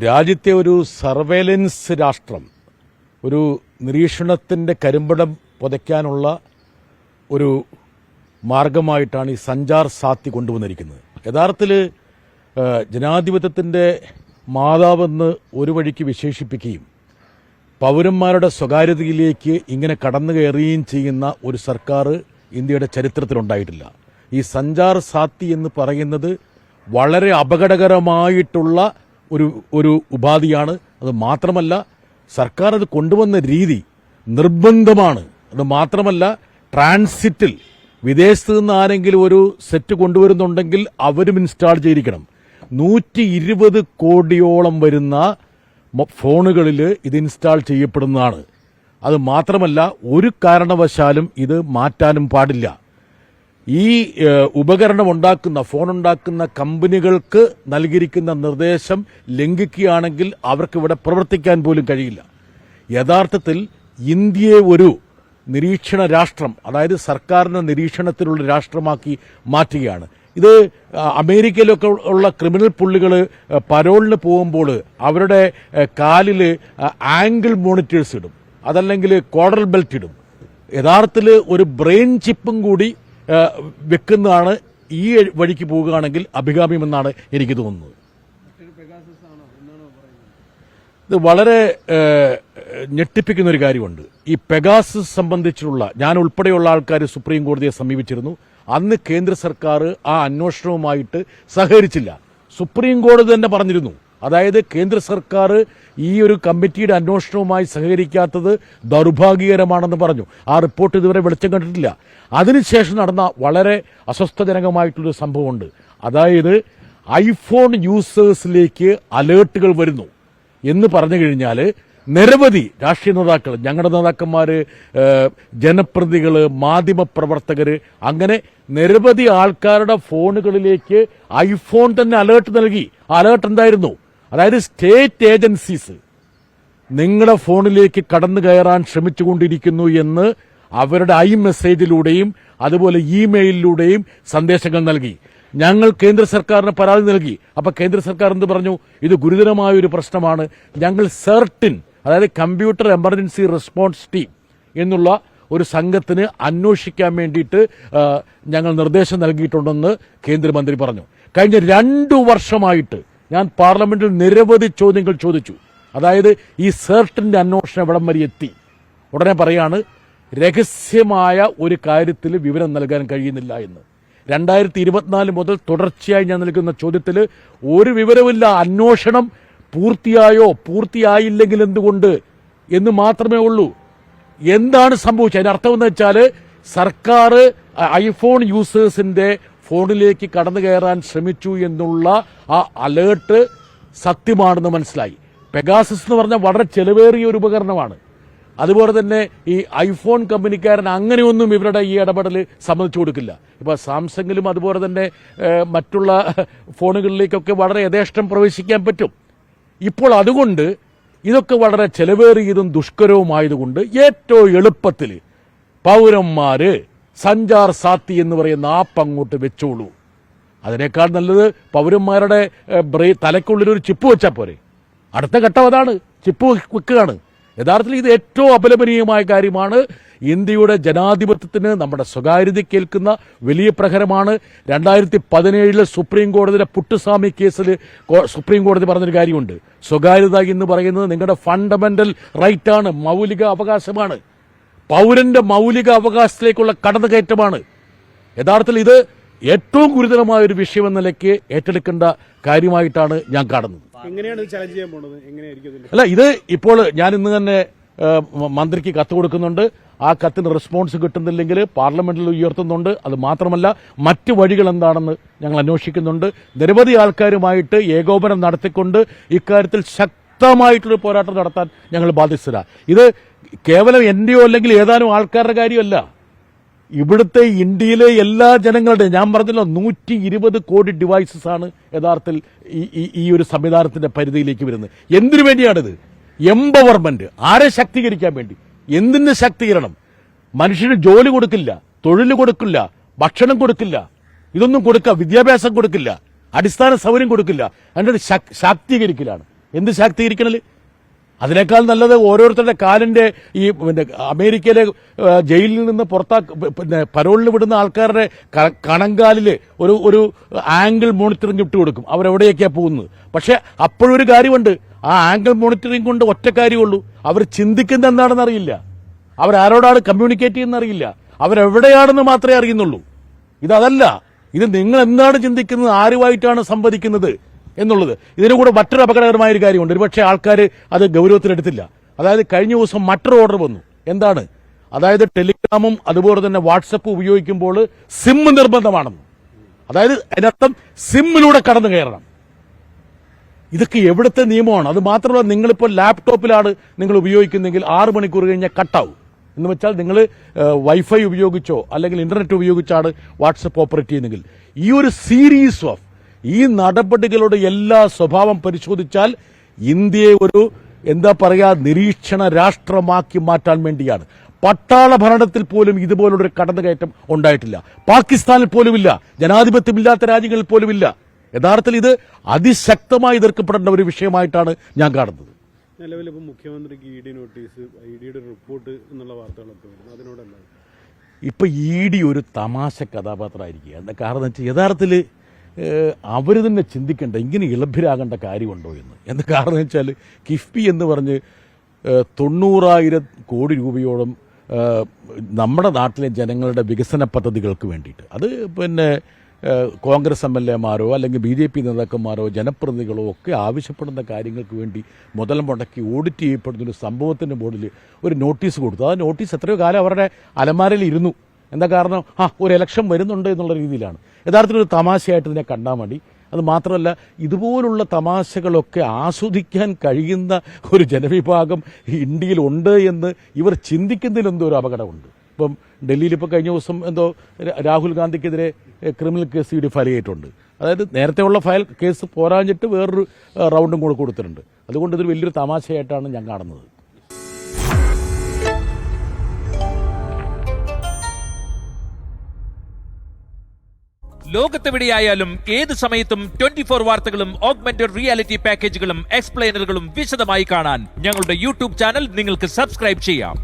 രാജ്യത്തെ ഒരു സർവേലൻസ് രാഷ്ട്രം, ഒരു നിരീക്ഷണത്തിന്റെ കരിമ്പടം പുതയ്ക്കാനുള്ള ഒരു മാർഗമായിട്ടാണ് ഈ സഞ്ചാർ സാത്തി കൊണ്ടുവന്നിരിക്കുന്നത്. യഥാർത്ഥത്തിൽ ജനാധിപത്യത്തിന്റെ മാതാവെന്ന് ഒരു വഴിക്ക് വിശേഷിപ്പിക്കുകയും പൗരന്മാരുടെ സ്വകാര്യതയിലേക്ക് ഇങ്ങനെ കടന്നു കയറുകയും ചെയ്യുന്ന ഒരു സർക്കാർ ഇന്ത്യയുടെ ചരിത്രത്തിലുണ്ടായിട്ടില്ല. ഈ സഞ്ചാർ സാത്തി എന്ന് പറയുന്നത് വളരെ അപകടകരമായിട്ടുള്ള ഒരു ഉപാധിയാണ്. അത് മാത്രമല്ല, സർക്കാർ അത് കൊണ്ടുവന്ന രീതി നിർബന്ധമാണ്. അത് മാത്രമല്ല, ട്രാൻസിറ്റിൽ വിദേശത്ത് നിന്ന് ആരെങ്കിലും ഒരു സെറ്റ് കൊണ്ടുവരുന്നുണ്ടെങ്കിൽ അവരും ഇൻസ്റ്റാൾ ചെയ്തിരിക്കണം. 120 കോടിയോളം വരുന്ന ഫോണുകളിൽ ഇത് ഇൻസ്റ്റാൾ ചെയ്യപ്പെടുന്നതാണ്. അത് മാത്രമല്ല, ഒരു കാരണവശാലും ഇത് മാറ്റാനും പാടില്ല. ഈ ഉപകരണം ഉണ്ടാക്കുന്ന, ഫോൺ ഉണ്ടാക്കുന്ന കമ്പനികൾക്ക് നൽകിയിരിക്കുന്ന നിർദ്ദേശം ലംഘിക്കുകയാണെങ്കിൽ അവർക്ക് ഇവിടെ പ്രവർത്തിക്കാൻ പോലും കഴിയില്ല. യഥാർത്ഥത്തിൽ ഇന്ത്യയെ ഒരു നിരീക്ഷണ രാഷ്ട്രം, അതായത് സർക്കാരിന്റെ നിരീക്ഷണത്തിലുള്ള രാഷ്ട്രമാക്കി മാറ്റുകയാണ്. ഇത് അമേരിക്കയിലൊക്കെ ഉള്ള ക്രിമിനൽ പുള്ളികൾ പരോളിന് പോകുമ്പോൾ അവരുടെ കാലിൽ ആംഗിൾ മോണിറ്റേഴ്സ് ഇടും, അതല്ലെങ്കിൽ കോഡറൽ ബെൽറ്റ് ഇടും. യഥാർത്ഥത്തിൽ ഒരു ബ്രെയിൻ ചിപ്പും കൂടി വെക്കുന്നതാണ് ഈ വഴിക്ക് പോവുകയാണെങ്കിൽ അഭികാമ്യമെന്നാണ് എനിക്ക് തോന്നുന്നത്. ഇത് വളരെ ഞെട്ടിപ്പിക്കുന്ന ഒരു കാര്യമുണ്ട്. ഈ പെഗാസസ് സംബന്ധിച്ചുള്ള, ഞാൻ ഉൾപ്പെടെയുള്ള ആൾക്കാർ സുപ്രീം കോടതിയെ സമീപിച്ചിരുന്നു. അന്ന് കേന്ദ്ര സർക്കാർ ആ അന്വേഷണവുമായിട്ട് സഹകരിച്ചില്ല. സുപ്രീം കോടതി തന്നെ പറഞ്ഞിരുന്നു, അതായത് കേന്ദ്ര സർക്കാർ ഈ ഒരു കമ്മിറ്റിയുടെ അന്വേഷണവുമായി സഹകരിക്കാത്തത് ദൗർഭാഗ്യകരമാണെന്ന് പറഞ്ഞു. ആ റിപ്പോർട്ട് ഇതുവരെ വെളിച്ചം കണ്ടിട്ടില്ല. അതിനുശേഷം നടന്ന വളരെ അസ്വസ്ഥജനകമായിട്ടുള്ളൊരു സംഭവമുണ്ട്. അതായത് ഐഫോൺ യൂസേഴ്സിലേക്ക് അലേർട്ടുകൾ വരുന്നു എന്ന് പറഞ്ഞു കഴിഞ്ഞാൽ നിരവധി രാഷ്ട്രീയ നേതാക്കൾ, ഞങ്ങളുടെ നേതാക്കന്മാര്, ജനപ്രതിനിധികള്, മാധ്യമപ്രവർത്തകര്, അങ്ങനെ നിരവധി ആൾക്കാരുടെ ഫോണുകളിലേക്ക് ഐഫോൺ തന്നെ അലേർട്ട് നൽകി. ആ അലേർട്ട് എന്തായിരുന്നു? അതായത് സ്റ്റേറ്റ് ഏജൻസീസ് നിങ്ങളുടെ ഫോണിലേക്ക് കടന്നു കയറാൻ ശ്രമിച്ചുകൊണ്ടിരിക്കുന്നു എന്ന് അവരുടെ മെസ്സേജിലൂടെയും അതുപോലെ ഇമെയിലിലൂടെയും സന്ദേശങ്ങൾ നൽകി. ഞങ്ങൾ കേന്ദ്ര സർക്കാരിന് പരാതി നൽകി. അപ്പൊ കേന്ദ്ര സർക്കാർ എന്ത് പറഞ്ഞു? ഇത് ഗുരുതരമായ ഒരു പ്രശ്നമാണ്, ഞങ്ങൾ സെർട്ടിൻ, അതായത് കമ്പ്യൂട്ടർ എമർജൻസി റെസ്പോൺസ് ടീം എന്നുള്ള ഒരു സംഘത്തിന് അന്വേഷിക്കാൻ വേണ്ടിയിട്ട് ഞങ്ങൾ നിർദ്ദേശം നൽകിയിട്ടുണ്ടെന്ന് കേന്ദ്രമന്ത്രി പറഞ്ഞു. കഴിഞ്ഞ 2 വർഷമായിട്ട് ഞാൻ പാർലമെന്റിൽ നിരവധി ചോദ്യങ്ങൾ ചോദിച്ചു. അതായത് ഈ സെർട്ടിന്റെ അന്വേഷണം എവിടം വരെ എത്തി? ഉടനെ പറയാണ്, രഹസ്യമായ ഒരു കാര്യത്തിൽ വിവരം നൽകാൻ കഴിയുന്നില്ല എന്ന്. 2024 മുതൽ തുടർച്ചയായി ഞാൻ നൽകുന്ന ചോദ്യത്തിൽ ഒരു വിവരമില്ല. അന്വേഷണം പൂർത്തിയായോ, പൂർത്തിയായില്ലെങ്കിൽ എന്തുകൊണ്ട് എന്ന് മാത്രമേ ഉള്ളൂ. എന്താണ് സംഭവിച്ചത്? അതിനർത്ഥം എന്ന് വെച്ചാൽ സർക്കാർ ഐഫോൺ യൂസേഴ്സിന്റെ ഫോണിലേക്ക് കടന്നു കയറാൻ ശ്രമിച്ചു എന്നുള്ള ആ അലേർട്ട് സത്യമാണെന്ന് മനസ്സിലായി. പെഗാസസ് എന്ന് പറഞ്ഞാൽ വളരെ ചെലവേറിയ ഒരു ഉപകരണമാണ്. അതുപോലെ തന്നെ ഈ ഐഫോൺ കമ്പനിക്കാരൻ അങ്ങനെയൊന്നും ഇവരുടെ ഈ ഇടപെടൽ സമ്മതിച്ചു കൊടുക്കില്ല. ഇപ്പൊ സാംസങ്ങിലും അതുപോലെ തന്നെ മറ്റുള്ള ഫോണുകളിലേക്കൊക്കെ വളരെ യഥേഷ്ടം പ്രവേശിക്കാൻ പറ്റും. ഇപ്പോൾ അതുകൊണ്ട് ഇതൊക്കെ വളരെ ചെലവേറിയതും ദുഷ്കരവുമായതുകൊണ്ട് ഏറ്റവും എളുപ്പത്തിൽ പൗരന്മാര് സഞ്ചാർ സാത്തി എന്ന് പറയുന്ന ആപ്പ് അങ്ങോട്ട് വെച്ചോളൂ. അതിനേക്കാൾ നല്ലത് പൗരന്മാരുടെ തലയ്ക്കുള്ളിലൊരു ചിപ്പ് വെച്ചാൽ പോരെ. അടുത്ത ഘട്ടം അതാണ്, ചിപ്പ് വെക്കുകയാണ്. യഥാർത്ഥത്തിൽ ഇത് ഏറ്റവും അപലപനീയമായ കാര്യമാണ്. ഇന്ത്യയുടെ ജനാധിപത്യത്തിന്, നമ്മുടെ സ്വകാര്യതയ്ക്ക് കേൾക്കുന്ന വലിയ പ്രഹരമാണ്. 2017 സുപ്രീം കോടതിയിലെ പുട്ടുസ്വാമി കേസിൽ സുപ്രീം കോടതി പറഞ്ഞൊരു കാര്യമുണ്ട്. സ്വകാര്യത എന്ന് പറയുന്നത് നിങ്ങളുടെ ഫണ്ടമെന്റൽ റൈറ്റാണ്, മൗലിക അവകാശമാണ്, പൗരന്റെ മൗലിക അവകാശത്തിലേക്കുള്ള കടന്നുകയറ്റമാണ്. യഥാർത്ഥത്തിൽ ഇത് ഏറ്റവും ഗുരുതരമായ ഒരു വിഷയം എന്ന നിലയ്ക്ക് ഏറ്റെടുക്കേണ്ട കാര്യമായിട്ടാണ് ഞാൻ കാണുന്നത്. അല്ല, ഇത് ഇപ്പോൾ ഞാൻ ഇന്ന് തന്നെ മന്ത്രിക്ക് കത്ത് കൊടുക്കുന്നുണ്ട്. ആ കത്തിന് റെസ്പോൺസ് കിട്ടുന്നില്ലെങ്കിൽ പാർലമെന്റിൽ ഉയർത്തുന്നുണ്ട്. അത് മാത്രമല്ല, മറ്റ് വഴികൾ എന്താണെന്ന് ഞങ്ങൾ അന്വേഷിക്കുന്നുണ്ട്. നിരവധി ആൾക്കാരുമായിട്ട് ഏകോപനം നടത്തിക്കൊണ്ട് ഇക്കാര്യത്തിൽ ശക്തമായിട്ടുള്ള പോരാട്ടം നടത്താൻ ഞങ്ങൾ ബാധ്യസ്ഥരാണ്. ഇത് കേവലം എന്റെയോ അല്ലെങ്കിൽ ഏതാനും ആൾക്കാരുടെ കാര്യമല്ല, ഇവിടുത്തെ ഇന്ത്യയിലെ എല്ലാ ജനങ്ങളുടെയും. ഞാൻ പറഞ്ഞല്ലോ, 120 കോടി ഡിവൈസസ് ആണ് യഥാർത്ഥത്തിൽ ഈ ഒരു സംവിധാനത്തിന്റെ പരിധിയിലേക്ക് വരുന്നത്. എന്തിനു വേണ്ടിയാണിത്? എംപവർമെന്റ്. ആരെ ശാക്തീകരിക്കാൻ വേണ്ടി? എന്തിന് ശാക്തീകരണം? മനുഷ്യന് ജോലി കൊടുക്കില്ല, തൊഴിൽ കൊടുക്കില്ല, ഭക്ഷണം കൊടുക്കില്ല, ഇതൊന്നും കൊടുക്കുക, വിദ്യാഭ്യാസം കൊടുക്കില്ല, അടിസ്ഥാന സൗകര്യം കൊടുക്കില്ല. അതിന്റെ ശാക്തീകരിക്കലാണ്. എന്ത് ശാക്തീകരിക്കണല്? അതിനേക്കാൾ നല്ലത് ഓരോരുത്തരുടെ കാലിന്റെ ഈ അമേരിക്കയിലെ ജയിലിൽ നിന്ന് പരോളിന് വിടുന്ന ആൾക്കാരുടെ കണങ്കാലിൽ ഒരു ആംഗിൾ മോണിറ്ററിംഗ് ഇട്ട് കൊടുക്കും, അവരെവിടെയൊക്കെയാ പോകുന്നത്. പക്ഷെ അപ്പോഴൊരു കാര്യമുണ്ട്, ആ ആംഗിൾ മോണിറ്ററിംഗ് കൊണ്ട് ഒറ്റ കാര്യമുള്ളൂ, അവർ ചിന്തിക്കുന്നത് എന്താണെന്ന് അറിയില്ല, അവരാരോടാണ് കമ്മ്യൂണിക്കേറ്റ് ചെയ്യുന്ന അറിയില്ല, അവരെവിടെയാണെന്ന് മാത്രമേ അറിയുന്നുള്ളൂ. ഇതല്ല, ഇത് നിങ്ങൾ എന്താണ് ചിന്തിക്കുന്നത്, ആരുമായിട്ടാണ് സംവദിക്കുന്നത് എന്നുള്ളത്. ഇതിന് കൂടെ മറ്റൊരു അപകടകരമായ ഒരു കാര്യമുണ്ട്, ഒരുപക്ഷെ ആൾക്കാർ അത് ഗൗരവത്തിലെടുത്തില്ല. അതായത് കഴിഞ്ഞ ദിവസം മറ്റൊരു ഓർഡർ വന്നു. എന്താണ്? അതായത് ടെലിഗ്രാമും അതുപോലെ തന്നെ വാട്സപ്പും ഉപയോഗിക്കുമ്പോൾ സിം നിർബന്ധമാണെന്ന്. അതായത് അതിനർത്ഥം സിമ്മിലൂടെ കടന്നു കയറണം. ഇതൊക്കെ എവിടുത്തെ നിയമമാണ്? അത് മാത്രമല്ല, നിങ്ങളിപ്പോൾ ലാപ്ടോപ്പിലാണ് നിങ്ങൾ ഉപയോഗിക്കുന്നെങ്കിൽ 6 മണിക്കൂർ കഴിഞ്ഞാൽ കട്ടാവും. എന്ന് വെച്ചാൽ നിങ്ങൾ വൈഫൈ ഉപയോഗിച്ചോ അല്ലെങ്കിൽ ഇന്റർനെറ്റ് ഉപയോഗിച്ചാണ് വാട്സപ്പ് ഓപ്പറേറ്റ് ചെയ്യുന്നെങ്കിൽ ഈ ഒരു സീരീസ് ഓഫ് ഈ നടപടികളുടെ എല്ലാ സ്വഭാവം പരിശോധിച്ചാൽ ഇന്ത്യയെ ഒരു നിരീക്ഷണ രാഷ്ട്രമാക്കി മാറ്റാൻ വേണ്ടിയാണ്. പട്ടാള ഭരണത്തിൽ പോലും ഇതുപോലൊരു കടന്നുകയറ്റം ഉണ്ടായിട്ടില്ല. പാകിസ്ഥാനിൽ പോലുമില്ല, ജനാധിപത്യമില്ലാത്ത രാജ്യങ്ങളിൽ പോലുമില്ല. യഥാർത്ഥത്തിൽ ഇത് അതിശക്തമായി എതിർക്കപ്പെടേണ്ട ഒരു വിഷയമായിട്ടാണ് ഞാൻ കാണുന്നത്. നിലവിൽ ഇപ്പോൾ മുഖ്യമന്ത്രിക്ക് ഇ ഡി നോട്ടീസ്, ഇഡിയുടെ റിപ്പോർട്ട് എന്നുള്ള വാർത്തകളൊക്കെ വരുന്നു, അതിനോടല്ല ഇപ്പൊ ഇ ഡി ഒരു തമാശ കഥാപാത്രമായിരിക്കുക. എന്താ കാരണം വെച്ചാൽ യഥാർത്ഥത്തിൽ അവർ തന്നെ ചിന്തിക്കേണ്ട ഇങ്ങനെ ഇളഭ്യരാകേണ്ട കാര്യമുണ്ടോ എന്ന്. എന്താ കാരണം വെച്ചാൽ കിഫ്ബി എന്ന് പറഞ്ഞ് 90,000 കോടി രൂപയോളം നമ്മുടെ നാട്ടിലെ ജനങ്ങളുടെ വികസന പദ്ധതികൾക്ക് വേണ്ടിയിട്ട്, അത് കോൺഗ്രസ് MLA-മാരോ അല്ലെങ്കിൽ BJP നേതാക്കന്മാരോ ജനപ്രതിനിധികളോ ഒക്കെ ആവശ്യപ്പെടുന്ന കാര്യങ്ങൾക്ക് വേണ്ടി മുതൽ മുടക്കി ഓഡിറ്റ് ചെയ്യപ്പെടുന്ന ഒരു സംഭവത്തിൻ്റെ ബോർഡിൽ ഒരു നോട്ടീസ് കൊടുത്തു. ആ നോട്ടീസ് എത്രയോ കാലം അവരുടെ അലമാരയിൽ ഇരുന്നു. എന്താ കാരണം? ഒരു ഇലക്ഷൻ വരുന്നുണ്ട് എന്നുള്ള രീതിയിലാണ്. യഥാർത്ഥത്തിൽ ഒരു തമാശയായിട്ട് ഇതിനെ കണ്ടാൽ മതി. അത് മാത്രമല്ല, ഇതുപോലുള്ള തമാശകളൊക്കെ ആസ്വദിക്കാൻ കഴിയുന്ന ഒരു ജനവിഭാഗം ഇന്ത്യയിലുണ്ട് എന്ന് ഇവർ ചിന്തിക്കുന്നതിലെന്തോ ഒരു അപകടമുണ്ട്. ഇപ്പം ഡൽഹിയിൽ ഇപ്പോൾ കഴിഞ്ഞ ദിവസം രാഹുൽ ഗാന്ധിക്കെതിരെ criminal case E D file ചെയ്തിട്ടുണ്ട്. അതായത് നേരത്തെയുള്ള കേസ് പോരാഞ്ഞിട്ട് വേറൊരു റൗണ്ടും കൂടെ കൊടുത്തിട്ടുണ്ട്. അതുകൊണ്ട് ഇതൊരു വലിയൊരു തമാശയായിട്ടാണ് ഞാൻ കാണുന്നത്. ലോകത്തെവിടെയായാലും ഏത് സമയത്തും 24 വാർത്തകളും ഓഗ്മെന്റഡ് റിയാലിറ്റി പാക്കേജുകളും എക്സ്പ്ലെയിനറുകളും വിശദമായി കാണാൻ ഞങ്ങളുടെ യൂട്യൂബ് ചാനൽ നിങ്ങൾക്ക് സബ്സ്ക്രൈബ് ചെയ്യാം.